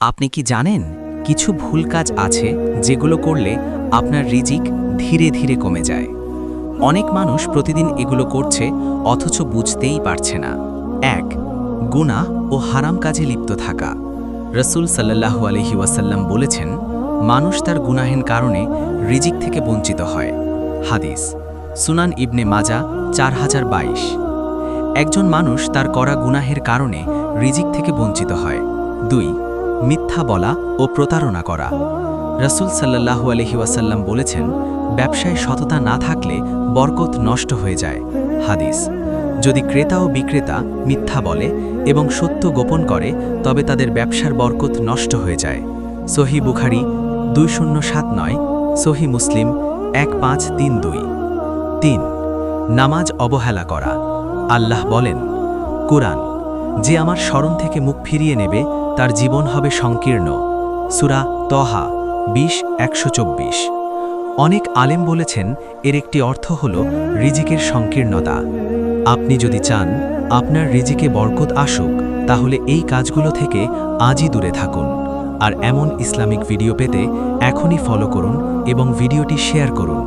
আপনি কি জানেন কিছু ভুল কাজ আছে যেগুলো করলে আপনার রিজিক ধীরে ধীরে কমে যায়। অনেক মানুষ প্রতিদিন এগুলো করছে অথচ বুঝতেই পারছে না। ১. গুনাহ ও হারাম কাজে লিপ্ত থাকা। রাসূল সাল্লাল্লাহু আলাইহি ওয়াসাল্লাম বলেছেন, মানুষ তার গুনাহের কারণে রিজিক থেকে বঞ্চিত হয়। হাদিস সুনান ইবনে মাজা 4022। একজন মানুষ তার করা গুনাহের কারণে রিজিক থেকে বঞ্চিত হয়। ২. মিথ্যা বলা ও প্রতারণা করা। রাসূল সাল্লাল্লাহু আলাইহি ওয়াসাল্লাম বলেছেন, ব্যবসায় সততা না থাকলে বরকত নষ্ট হয়ে যায়। হাদিস যদি ক্রেতা ও বিক্রেতা মিথ্যা বলে এবং সত্য গোপন করে তবে তাদের ব্যবসার বরকত নষ্ট হয়ে যায়। সহিহ বুখারী 2079, সহিহ মুসলিম 1532। ৩. নামাজ অবহেলা করা। আল্লাহ বলেন, কুরআন, যে আমার স্মরণ থেকে মুখ ফিরিয়ে নেবে তার জীবন হবে সংকীর্ণ। সূরা তহা 20:124। অনেক আলেম বলেছেন এর একটি অর্থ হল রিজিকের সংকীর্ণতা। আপনি যদি চান আপনার রিজিকে বরকত আসুক তাহলে এই কাজগুলো থেকে আজই দূরে থাকুন। আর এমন ইসলামিক ভিডিও পেতে এখনই ফলো করুন এবং ভিডিওটি শেয়ার করুন।